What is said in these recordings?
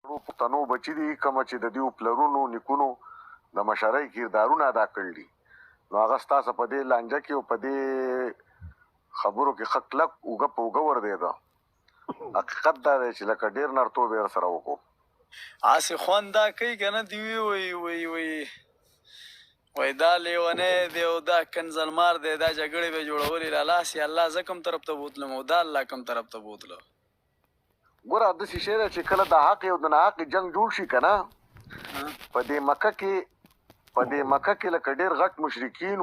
پښتنو بچي دي کوم چې د دیو پلرونو نیکونو د مشرۍ کردارونه ادا کړل دي نو هغه ستاسو په دې لانجه کې او په دې خبرو کې خکلک اوګه پوګه ور دی دا حقیقت دا دی چې لکه ډیر نرتوب یې سره وکړو آسی خوان دا کوي که نه دی وی دا لیونه دی او دا کنزلمار دی دا جګړې به جوړولې لاله سي الله زه کوم طرف ته بوتلم او دا الله کوم طرف ته بوتله ګوره داسې شی دی چې کله د حق او د ناحق جنګ جوړ شي که نه په دې مکه کې لکه ډېر غټ مشرکین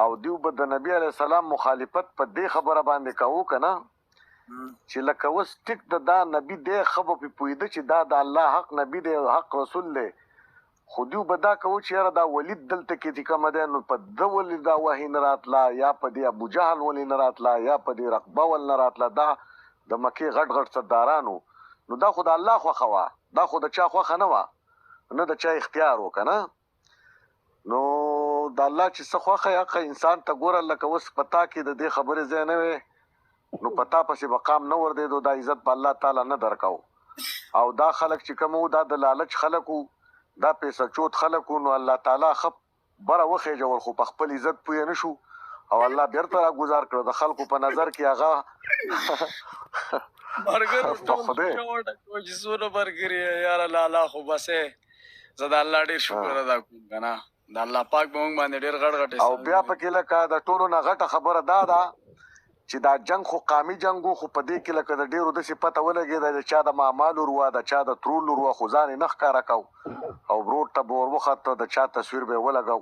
او دیو به د نبي علیه السلام مخالفت په دې خبره باندې کوو که نه چې لکه اوس ټیک دا نبي دی ښه به پرې پوهېده چې دا د الله حق نبي دی حق رسول دی خو دیو به دا کوو چې یاره دا ولید دلته کې چې کومه دی نو په ده ولې دا وحي نه راتله یا په دې ابوجهل ولې نه راتله یا په دې رقبه ول نه راتله دا د مکې غټ غټ سردارانو نو دا خو د الله خوښه وه دا خو د چا خوښه نه وه نه د چا اختیار و که نه نو د الله چې څه خوښه یا انسان ته ګوره لکه اوس په تا کې د دې خبرې ځای نه وی نو په تا پسې به قام نه وردېدو دا عزت به الله تعالی نه درکو او دا خلک چې کوم وو دا د لالچ خلک وو دا پیسه چوت خلک وو نو الله تعالی ښه بره وخېجول خو په خپل عزت پوه نه شو او الله بیرته راګزار کړو د خلکو په نظر کې هغه برګر چې څونه برګر یې یاره لالا خو بسې زه د الله ډېر شکر ادا کوم که نه د الله پاک به موږ باندې ډېر غټ غټ او بیا پکې لکه د ټولو نه غټه خبره دا ده چې دا جنګ خو قامي جنګ و خو په دې کې لکه د ډېرو داسې پته ولګېده د چا د ماما لور وه د چا د ترور لور وه خو ځان یې نه ښکاره کو او ورور ته به ور وخته د چا تصویر به یې ولګو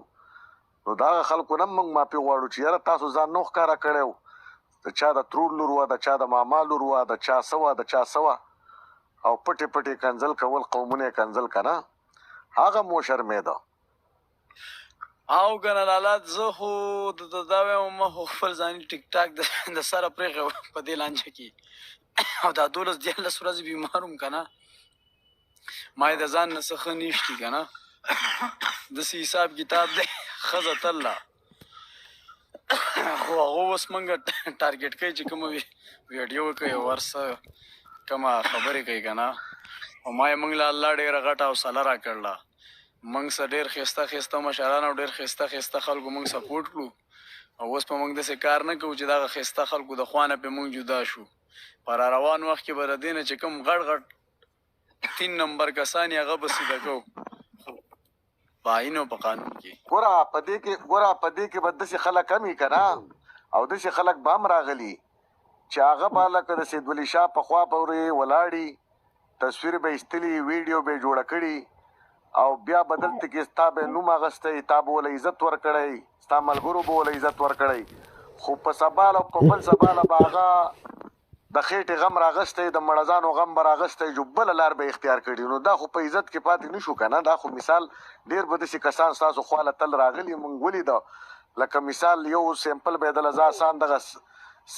نو د هغه خلکو نه موږ معافي غواړو چې یاره تاسو ځان نه ښکاره کړی و د چا د ترور لور وه د چا د ماما لور وه د چا څه وه د چا څه وه او پټې پټې کنځل کول قومونه یې کنځل که نه هغه مو شرمېده او کنه لالا زه خو دا وایم ما خو خپل ځاني ټیک ټاک د سره پرېښی په دې لانجه کې او دا 12-14 ورځې بیمار وم که نه ما یې د ځان نه څه ښه نیشتي که نه داسې حساب کتاب دی ښځه تله خو هغه اوس موږ ټارګېټ کوي چې کومه ویډیو کوي ورڅه کومه خبرې کوي که نه او ما یې موږ له الله ډېره غټه حوصله راکړله موږ سره ډېر ښایسته ښایسته مشران او ډېر ښایسته ښایسته خلکو موږ سپورټ کړو او اوس په موږ داسې کار نه کوو چې دغه ښایسته خلکو د خوا نه پرې موږ جدا شو په را روان وخت کې به د دې نه چې کوم غټ غټ 3 نمبر کسان یې هغه به سیده کوو په آیین او په قانون کې ګوره په دې کې به داسې خلک هم وي که نه او داسې خلک به هم راغلي چې هغه به لکه د سید ولی شاه په خوا پورې ولاړي تصویر به ایستلي ویډیو به یې جوړه کړي او بیا به دلته کې ستا به نوم اخیستی تا به ول عزت ورکړی ستا ملګرو به ول عزت ورکړی خو په سبال او په بل سباله به هغه د خېټې غم راغستی د مړزانو غم به راغستی جو بله لار به اختیار کړي نو دا خو په عزت کې پاتې نه شو که نه دا خو مثال ډېر به داسې کسان ستاسو خواله تل راغلي موږ ولیده لکه مثال یو سیمپل به یې دله زه آسان دغه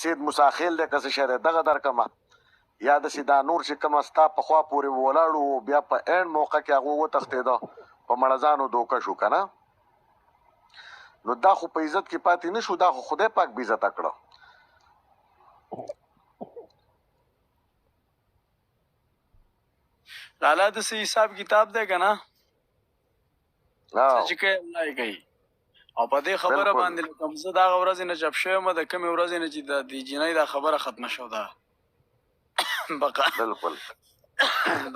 سید موساخیل دی که څه شی دی دغه درکړمه یا داسې دا نور چې کومه ستا په خوا پورې ولاړو بیا په اینډ موقع کې هغه وتښتېده په مړزانو دوکه شو که نه نو دا خو په عزت کې پاتې نه شو دا خو خدای پاک بې عزته کړه لالا داسې حساب کتاب دی که نه څه چې کوي الله یې کوي او په دې خبره باندې لکه زه د هغه ورځې نه چپ شوی یم د کومې ورځې نه چې د دې جینۍ دا خبره ختمه شوه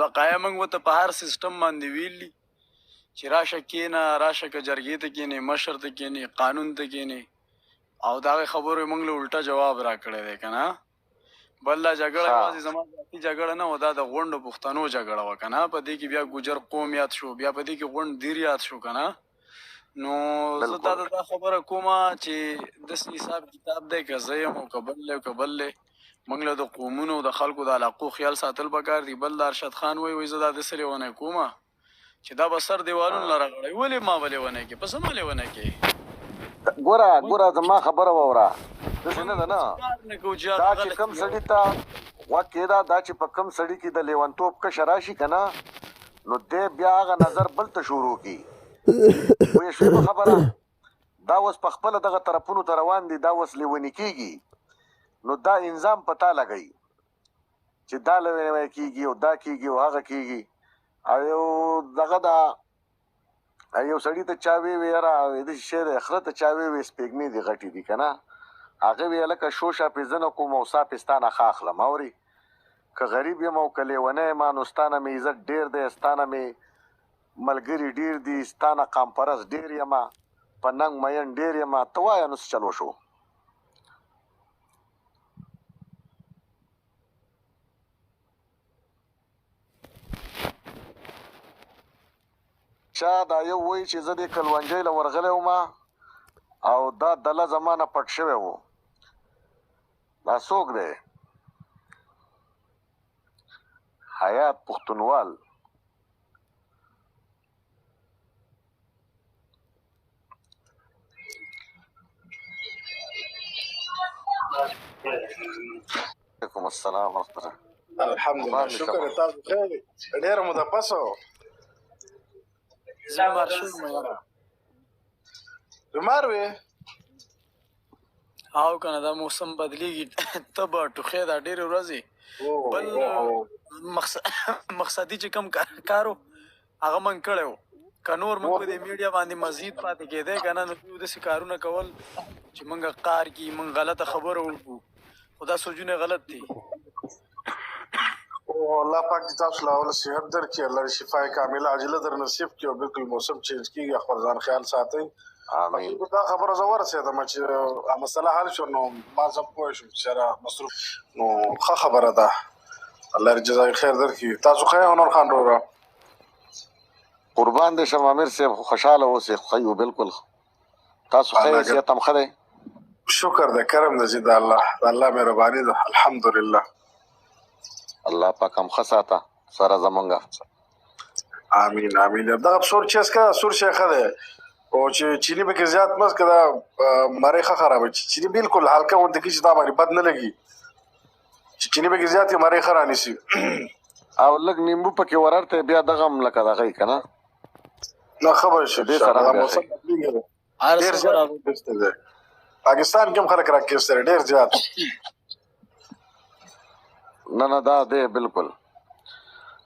بقایا موږ ورته په هر سیسټم باندې ویلي چې راشه کېنه راشه که جرګې ته کېنې مشر ته کېنې قانون ته کېنې او د هغې خبرو یې موږ له الټه جواب راکړی دی که نه بل دا جګړه یوازې زما ذاتي جګړه نه وه دا د غونډو پښتنو جګړه وه که نه په دې کې بیا ګوجر قوم یاد شو بیا په دې کې غونډ دیر یاد شو که نه نو زه تا ته دا خبره کومه چې داسې حساب کتاب دی که زه یم او که بل دی او که بل دی موږ له د قومونو د خلکو د علاقو خیال ساتل پکار دي بل د ارشد خان وایي زه دا داسې لیونی کومه چې دا به سر دیوالونه له راغړی ولې ما به لیونی کې په څه ما لیونی کې ګوره زما خبره واوره داسې نه ده نه دا چې کوم سړي ته غوږ کېده دا چې په کوم سړي کې د لیونتوب کشه راشي که نه نو دی بیا هغه نظر بل ته شروع کړي پوه شوې په خبره دا اوس په خپله دغه طرفونو ته روان دي دا اوس لیوني کېږي نو دا انظام په تا لګوي چې دا لوي کیږي او دا کیږي او هغه کیږي او یو دغه دا یو سړی ته چا وی یاره د شی د اخره ته چا وی سپېږمې دي غټې دي که نه هغه وی لکه شوشه پې زه نه کوم او سا پې ستا نه ښه اخلم اورې که غریب یم او که لیونی یم نو ستا نه مې عزت ډېر دی ستا نه مې ملګري ډېر دي ستا نه قامپرس ډېر یم په ننګ مین ډېر یم ته وایه نو څه چل وشو چا دا یو وایي چې زه دې کلونجۍ له ورغلی وم او دا دله زما نه پټ شوی و دا څوک دی حیات پښتونوال وعلیکم السلام ورحمة الله الحمدلله شکر تاسو خیر ډیر مدپسو زما شوم یاره بیمار وې او کنه دا موسم بدلیږي ته به ټوخې دا ډېرې ورځې بل مقصدي چې کوم کارو هغه من کړی و که نور موږ په دې میډیا باندې مزید پاتې کېدی که نه نو دوی داسې کارونه کول چې موږ قار کي موږ غلطه خبره وکړو خو دا سوچونه غلط دي الله پاک دې تاسو له اول صحت درکړي الله دې شفای کامله عاجله در نصیب کړي او بالکل موسم چینج کېږي خپل ځان خیال ساتئ آمین دا خبره زه ورسېدم چې مسله حل شو نو ما زه پوه شوم چې یاره مصروف نو ښه خبره ده الله دې جزای خیر درکړي تاسو ښه یې هنر خان روغه قربان دې شم امیر صاحب خوشحاله اوسئ ښه یو بالکل تاسو ښه یې صحت هم ښه دی شکر ده کرم ده چې د الله مهرباني ده الحمدلله الله پاک هم ښه ساته سره زمونږه امین امین دغه سور چیز کا سور شیخ ده او چې چینی به کې زیات مس کړه مری ښه خراب چینی بالکل هلکه ونده کې چې دا باندې بد نه لګي چې چینی به کې زیات مری خرانی سي او لګ نیمبو پکې ورارته بیا دغه هم لکه دغه کنه نو خبر شي دې سره موسم هر ډیر څه زیات پاکستان کې هم خلک راکېستل ډیر زیات نه دا دی بالکل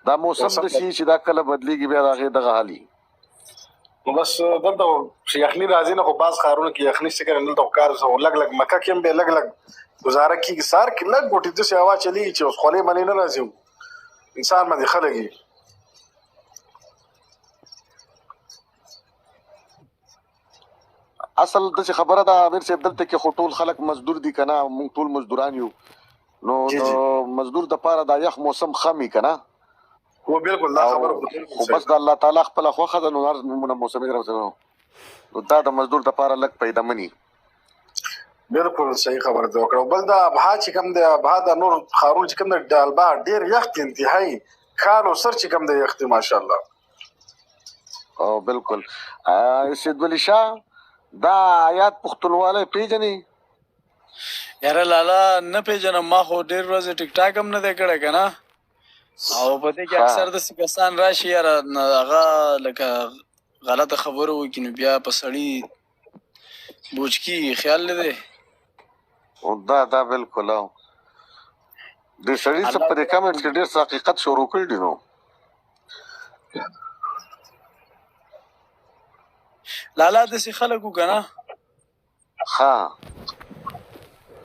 دا موسم د شي چې دا کله بدلیږي بیا هغه دغه حالي نو بس دلته یخني راځي نه خو باز خارونه کې یخني څه کوي دلته کار زه لګ لګ مکه کې به لګ لګ گزاره کیږي سار کې لګ ګوټي د سیوا چلی چې اوس خولې منی نه راځي انسان باندې خلګي اصل د خبره دا امیر صاحب دلته کې خټول خلک مزدور دي کنه مونږ ټول مزدوران یو نو مزدور د پاره دا یخ موسم خمي کنه هو بالکل دا خبره خو بس د الله تعالی خپل خوخه د نور موسم راوځو نو دا د مزدور د پاره لک پیدا مني بالکل صحیح خبره ده او بل دا ابها چې کوم د ابها د نور خارون چې کوم د ډالبا ډیر یخت انتهایی کالو سر چې کوم د یخت ماشاءالله او بالکل سید ولی شاه دا آیات پښتونواله پیژني یاره لالا نه پیژنم ما خو ډېر ورځې ټیک ټاک هم نه دی کړی که نه او په دې کې اکثر داسې کسان راشي یاره هغه لکه غلطه خبره وکړي نو بیا په سړي بوج کېږي خیال نه دی دا بالکل او د سړي څه په دې کمنټ کې ډېر څه حقیقت شروع کړي دي نو لالا داسې خلک وو که نه ها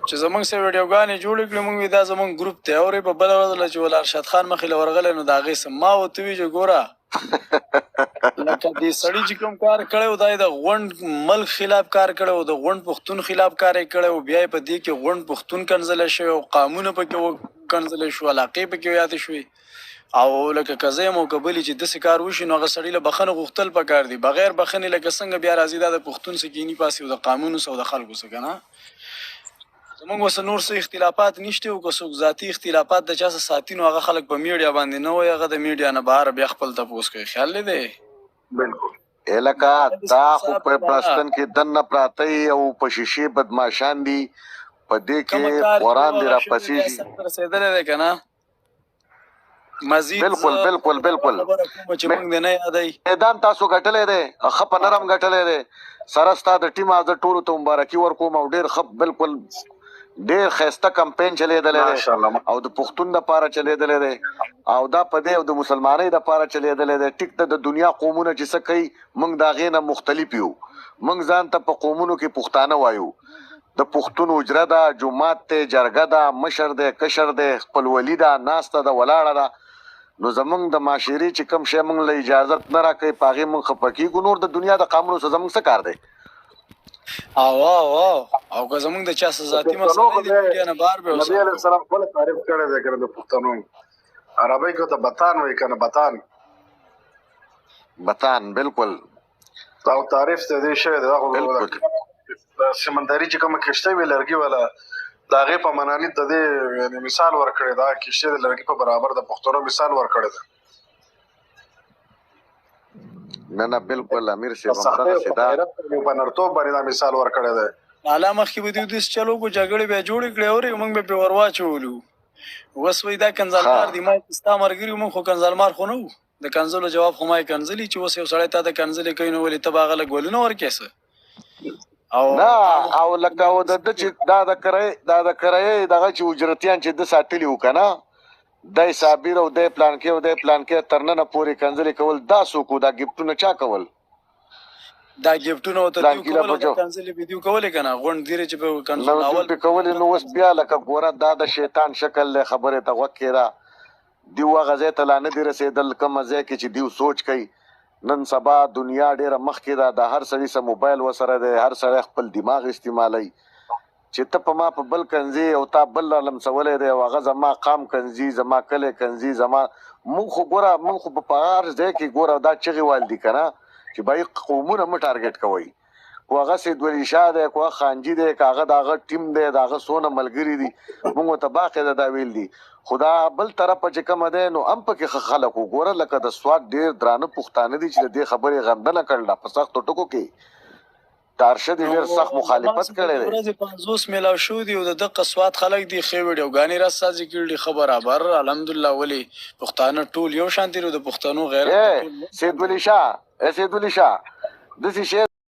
چې زمونږ سه ویډیوګانې جوړې کړې مونږ دا زمونږ ګروپ دی اورې په بله ورځ له چې ول ارشد خان مخې له ورغلی نو د هغې څه ما ورته وي چې ګوره لکه دې سړي چې کوم کار کړی و دا یې د غونډ ملک خلاف کار کړی و د غونډ پښتون خلاف کار یې کړی و بیا یې په دې کې غونډ پښتون کنځلی شوی او قامونه پکې وکنځلی شو علاقې پکې یادې شوې او لکه که زه یم او که بلې چې داسې کار وشي نو هغه سړي له بخښنه غوښتل پکار دي بغیر بخښنې لکه څنګه بیا راځي دا د پښتون څه کیني پاسي او د قانونو څه او د خلکو څه که نه زمونږ ورسه نور څه اختلافات نشته او که څوک ذاتي اختلافات د چا څه ساتي نو هغه خلک په میډیا باندې نه وایي هغه د میډیا نه بهر بیا خپل تپوس کوي خیال نه دی بالکل الکه دا خو په پلاستن کې دنه پراته او په شیشې بدمعشان دي په دې کې قرآن دی راپسېږي رسېدلی دی که نه مزید بالکل بالکل بالکل چې موږ دې نه یادوي میدان تاسو ګټلی دی ښه په نرم ګټلی دی سره ستا د ټیم زه ټولو ته مبارکي ورکوم او ډېر ښه بالکل ډېر ښایسته کمپین چلیدلی دی ماشاءالله. او د پښتون دپاره چلیدلی دی او دا په دې او د مسلمانۍ دپاره چلیدلی دی. ټیک ته د دنیا قومونه چې څه کوي موږ د هغې نه مختلف یو. موږ ځان ته په قومونو کې پښتانه وایو. د پښتون حجره ده، جومات دی، جرګه ده، مشر دی، کشر دی، خپلولي ده، ناسته ده، ولاړه ده. نو زمونږ د معاشرې چې کوم شی موږ له اجازت نه راکوي په هغې موږ خفه کېږو. نور د دنیا د قانونو سره زموږ څه کار دی؟ او که زمونږ د چا څه ذاتي مسله دي میډیا نه بهر به نبی علیه السلام خپل تعریف کړی دی کنه د پښتنو. عربی کې ته بتان وایي کنه، بتان بتان بالکل دا تعریف ته دی شوی دی. بالکل د سمندري چې کومه کشته وي لرګي والا د هغې په مناني د دې یعنې مثال ورکړی. دا کشتې د لرګي په برابر د پښتنو مثال ورکړی دی. نه بالکل امیر صاحب همدغسې ده. په نرتوب باندې دا مثال ورکړی دی. حالا مخکې به دوی داسې چلو کو جګړې بیا جوړې کړې اورې موږ به پرې ور واچولو. اوس وایي دا کنځلمار دي. ما ستا ملګري موږ خو کنځلمار خو نه وو. د کنځلو جواب خو ما یې کنځلي چې اوس یو سړی تا د کنځلې کوي نو ولې ته به هغه له ګولونه ورکړې څه نه او لکه او د ده چې دا د کرایې دغه چې اجرتیان چې ده ساتلي وو که نه، دی صابر او دی پلانکې او دی پلانکې تر ننه پورې کنځلې کول دا څوک وو؟ دا ګفټونه چا کول؟ دا ګفټونه ورته دیو کول او دا کنځلې به دیو کولې که نه غونډ دیرې چې به کنځل اول پې کولې. نو اوس بیا لکه ګوره دا د شیطان شکل دی. خبرې ته غوږ کېږده. دیو هغه ځای ته لا نه دي رسېدل کومه ځای کې چې دیو سوچ کوي. نن سبا دنیا ډېره مخکې ده. د هر سړي سره موبایل ورسره دی. هر سړی خپل دماغ استعمالوي چې ته په ما په بل کنځې او تا بل لمسولی دی او هغه زما قام کنځي، زما کلی کنځي، زما مونږ خو ګوره مونږ خو په هر ځای کې ګوره دا چغې ویل دي که نه چې بهی قومونه مه ټارګېټ کوئ. خو هغه سیدولي شاه دی، خو هغه خانجي دی، که هغه د هغه ټیم دی، د هغه څونه ملګري دي، مونږ ورته باقاعده دا ویل دي. خو دا بل طرفه چې کومه دی نو هم پکې ښه خلک وو. ګوره لکه د سوات ډېر درانه پښتانه دي چې د دې خبرې غندنه کړله په سختو ټکو کې. تارشه دې ډېر سخت مخالفت کړی دی. ورځې 50 میلاو شوي دي او د دقه سوات خلک دي ښې ویډیوګانې راسازي کړي دي ښه برابر. الحمدلله ولې پښتانه ټول یو شان دي نو د پښتنو غیرت سیدولي شاه داسې شی